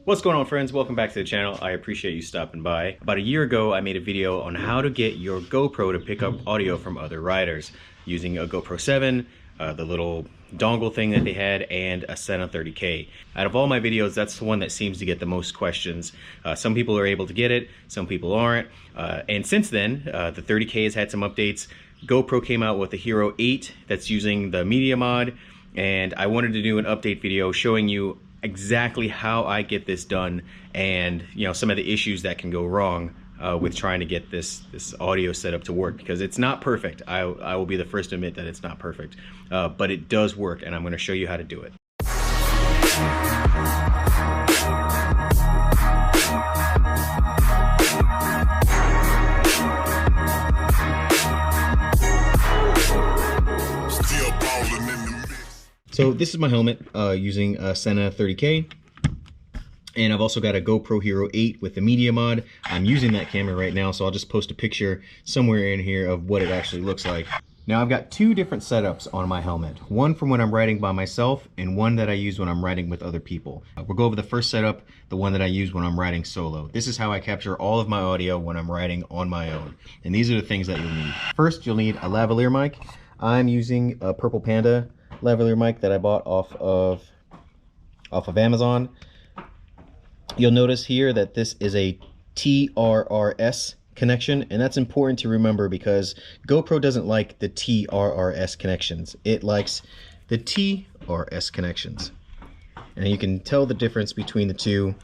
What's going on, friends? Welcome back to the channel. I appreciate you stopping by. About a year ago, I made a video on how to get your GoPro to pick up audio from other riders using a GoPro 7, the little dongle thing that they had, and a Sena 30K. Out of all my videos, that's the one that seems to get the most questions. Some people are able to get it, some people aren't. And since then, the 30K has had some updates. GoPro came out with the Hero 8 that's using the media mod, and I wanted to do an update video showing you exactly how I get this done, and some of the issues that can go wrong with trying to get this audio setup to work, because it's not perfect. I will be the first to admit that it's not perfect, but it does work, and I'm going to show you how to do it. So this is my helmet using a Sena 30K, and I've also got a GoPro Hero 8 with the media mod. I'm using that camera right now, so I'll just post a picture somewhere in here of what it actually looks like. Now I've got two different setups on my helmet, one from when I'm riding by myself and one that I use when I'm riding with other people. We'll go over the first setup, the one that I use when I'm riding solo. This is how I capture all of my audio when I'm riding on my own, and these are the things that you'll need. First, you'll need a lavalier mic. I'm using a purple Panda lavalier mic that I bought off of Amazon. You'll notice here that this is a TRRS connection, and that's important to remember because GoPro doesn't like the TRRS connections. It likes the TRS connections, and you can tell the difference between the two.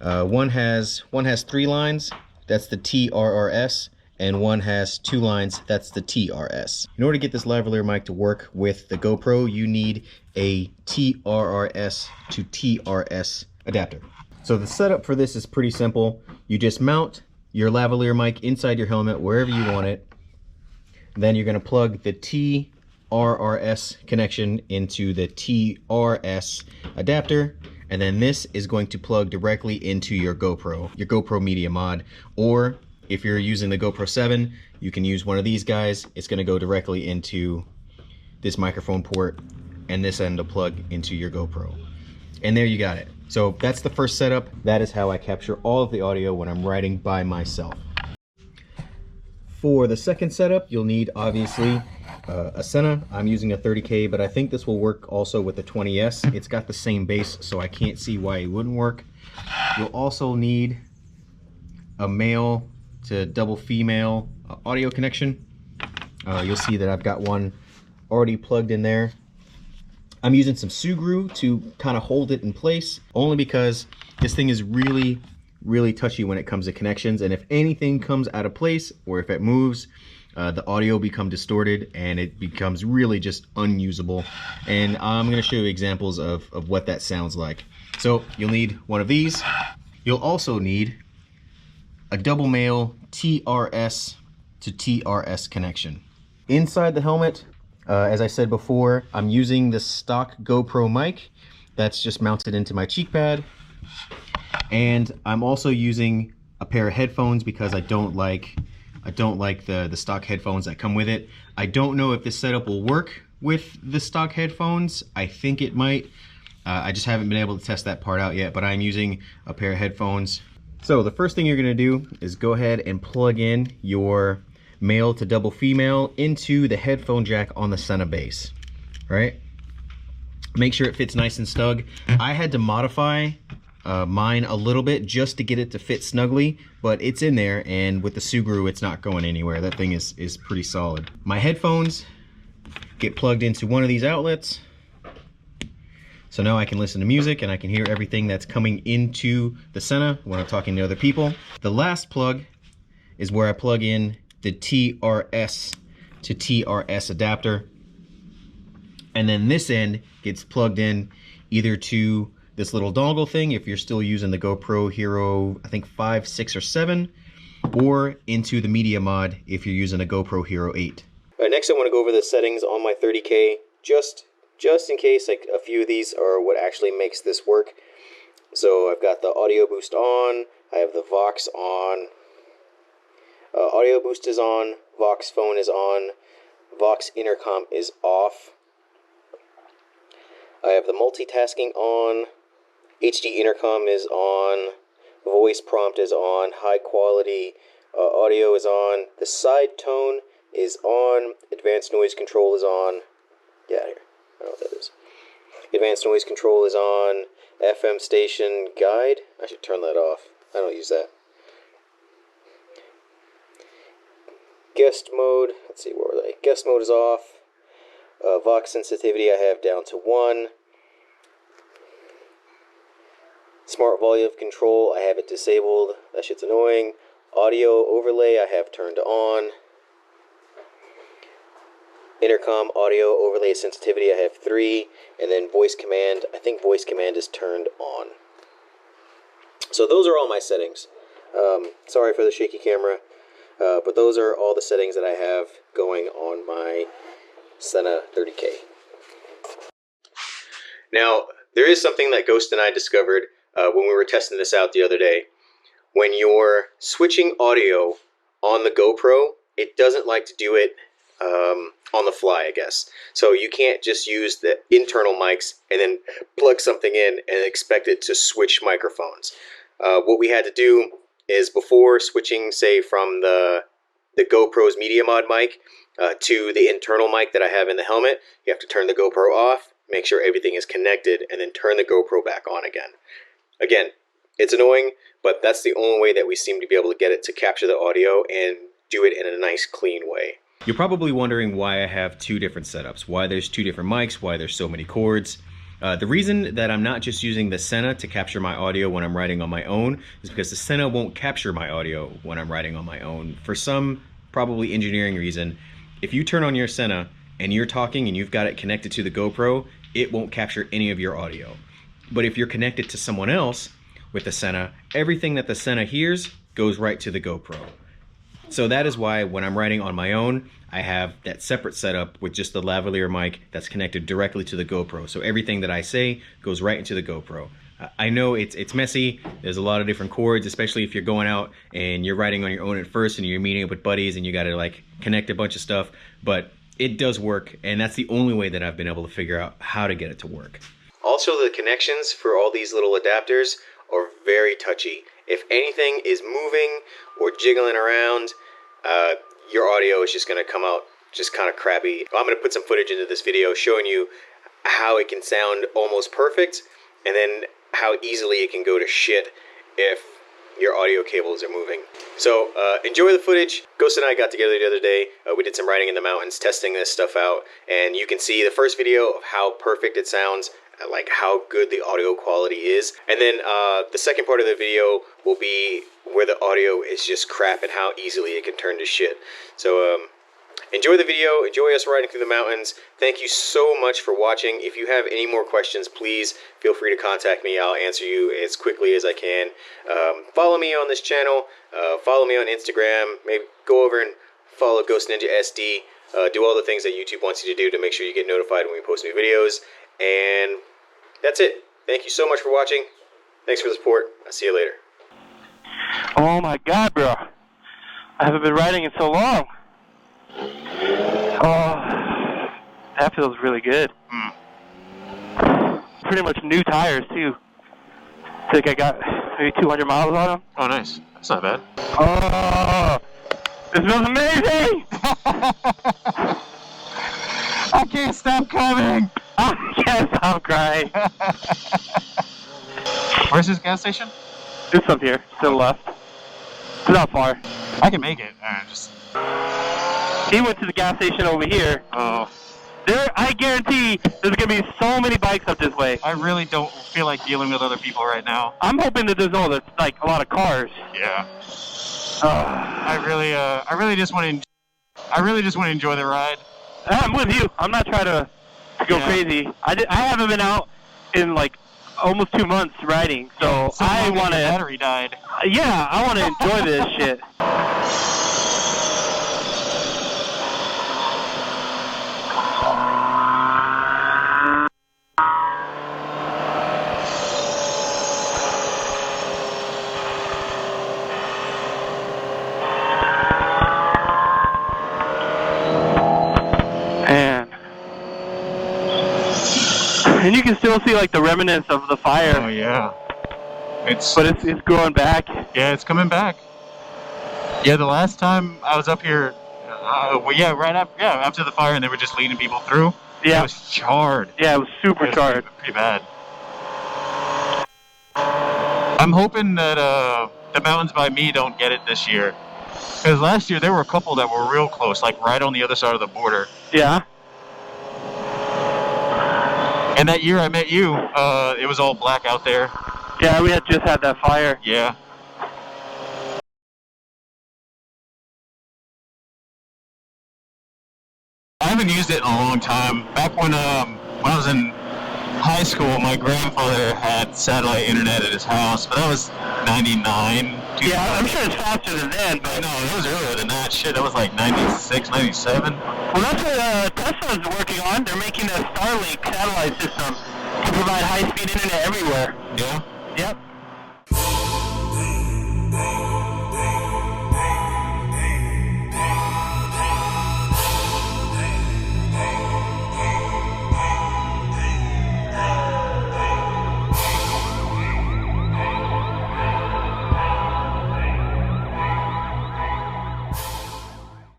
One has 3 lines, that's the TRRS, and one has 2 lines, that's the TRS. In order to get this lavalier mic to work with the GoPro, you need a TRRS to TRS adapter. So the setup for this is pretty simple. You just mount your lavalier mic inside your helmet wherever you want it. Then you're going to plug the TRRS connection into the TRS adapter, and then this is going to plug directly into your GoPro media mod. Or if you're using the GoPro 7, you can use one of these guys. It's going to go directly into this microphone port, and this end will plug into your GoPro. And there you got it. So that's the first setup. That is how I capture all of the audio when I'm riding by myself. For the second setup, you'll need obviously a Sena. I'm using a 30K, but I think this will work also with the 20S. It's got the same base, so I can't see why it wouldn't work. You'll also need a male to double female audio connection. You'll see that I've got one already plugged in there. I'm using some Sugru to kind of hold it in place, only because this thing is really touchy when it comes to connections, and if anything comes out of place or if it moves, the audio becomes distorted and it becomes really just unusable. And I'm going to show you examples of what that sounds like. So you'll need one of these. You'll also need a double male TRS to TRS connection. Inside the helmet, as I said before, I'm using the stock GoPro mic that's just mounted into my cheek pad, and I'm also using a pair of headphones because I don't like the stock headphones that come with it. I don't know if this setup will work with the stock headphones. I think it might. I just haven't been able to test that part out yet, but I'm using a pair of headphones. So the first thing you're going to do is go ahead and plug in your male to double female into the headphone jack on the Sena base. Right? Make sure it fits nice and snug. I had to modify mine a little bit just to get it to fit snugly, but it's in there, and with the Sugru it's not going anywhere. That thing is pretty solid. My headphones get plugged into one of these outlets, so now I can listen to music and I can hear everything that's coming into the Sena when I'm talking to other people. The last plug is where I plug in the TRS to TRS adapter, and then this end gets plugged in either to this little dongle thing if you're still using the GoPro Hero, I think 5, 6, or 7, or into the media mod if you're using a GoPro Hero 8. All right, next I want to go over the settings on my 30K just in case like a few of these are what actually makes this work. So I've got the audio boost on, I have the Vox on, audio boost is on, Vox phone is on, Vox intercom is off. I have the multitasking on, HD intercom is on, voice prompt is on, high quality audio is on, the side tone is on, advanced noise control is on. Get out of here. I don't know what that is. Advanced noise control is on, FM station guide. I should turn that off. I don't use that. Guest mode, let's see, where were they? Guest mode is off. Vox sensitivity I have down to 1. Smart volume control, I have it disabled. That shit's annoying. Audio overlay I have turned on. Intercom audio overlay sensitivity I have 3. And then voice command, I think voice command is turned on. So those are all my settings. Sorry for the shaky camera. But those are all the settings that I have going on my Sena 30K. Now, there is something that Ghost and I discovered when we were testing this out the other day. When you're switching audio on the GoPro, it doesn't like to do it on the fly, I guess. So you can't just use the internal mics and then plug something in and expect it to switch microphones. What we had to do is before switching, say, from the GoPro's Media Mod mic to the internal mic that I have in the helmet, you have to turn the GoPro off, make sure everything is connected, and then turn the GoPro back on again. Again, it's annoying, but that's the only way that we seem to be able to get it to capture the audio and do it in a nice, clean way. You're probably wondering why I have 2 different setups, why there's 2 different mics, why there's so many cords. The reason that I'm not just using the Sena to capture my audio when I'm writing on my own is because the Sena won't capture my audio when I'm writing on my own. For some probably engineering reason, if you turn on your Sena and you're talking and you've got it connected to the GoPro, it won't capture any of your audio. But if you're connected to someone else with the Sena, everything that the Sena hears goes right to the GoPro. So that is why when I'm writing on my own, I have that separate setup with just the lavalier mic that's connected directly to the GoPro. So everything that I say goes right into the GoPro. I know it's messy. There's a lot of different cords, especially if you're going out and you're writing on your own at first and you're meeting up with buddies and you got to like connect a bunch of stuff. But it does work, and that's the only way that I've been able to figure out how to get it to work. Also, the connections for all these little adapters are very touchy. If anything is moving or jiggling around, your audio is just going to come out just kind of crappy. I'm going to put some footage into this video showing you how it can sound almost perfect, and then how easily it can go to shit if your audio cables are moving. So enjoy the footage. Ghost and I got together the other day. We did some riding in the mountains, testing this stuff out, and you can see the first video of how perfect it sounds, like how good the audio quality is. And then the second part of the video will be where the audio is just crap and how easily it can turn to shit. So enjoy the video, enjoy us riding through the mountains. Thank you so much for watching. If you have any more questions, please feel free to contact me. I'll answer you as quickly as I can. Follow me on this channel, follow me on Instagram, maybe go over and follow Ghost Ninja SD. Do all the things that YouTube wants you to do to make sure you get notified when we post new videos. And that's it. Thank you so much for watching. Thanks for the support. I'll see you later. Oh my god, bro. I haven't been riding in so long. Oh, that feels really good. Pretty much new tires, too. I think I got maybe 200 miles on them. Oh, nice. That's not bad. Oh, this feels amazing! I can't stop coming! I can't stop crying. Where's this gas station? It's up here, to the left. It's not far. I can make it. Just... He went to the gas station over here. Oh. There, I guarantee there's going to be so many bikes up this way. I really don't feel like dealing with other people right now. I'm hoping that there's like a lot of cars. Yeah. I really just want to enjoy the ride. I'm with you. I'm not trying to go crazy. I haven't been out in like almost 2 months riding, so I want to. Battery died. Yeah, I want to enjoy this shit. And you can still see like the remnants of the fire. Oh yeah. But it's growing back. Yeah, it's coming back. Yeah, the last time I was up here, after the fire, and they were just leading people through. Yeah. It was charred. Yeah, it was super charred. Pretty bad. I'm hoping that the mountains by me don't get it this year. Because last year there were a couple that were real close, like right on the other side of the border. Yeah. And that year I met you, it was all black out there. Yeah, we had just had that fire. Yeah. I haven't used it in a long time. Back when I was in high school, my grandfather had satellite internet at his house, but that was 99. Yeah, I'm sure it's faster than then, but... No, it was earlier than that. Shit, that was like 96, 97. Well, that's what Tesla's working on. They're making a Starlink satellite system to provide high-speed internet everywhere. Yeah? Yep.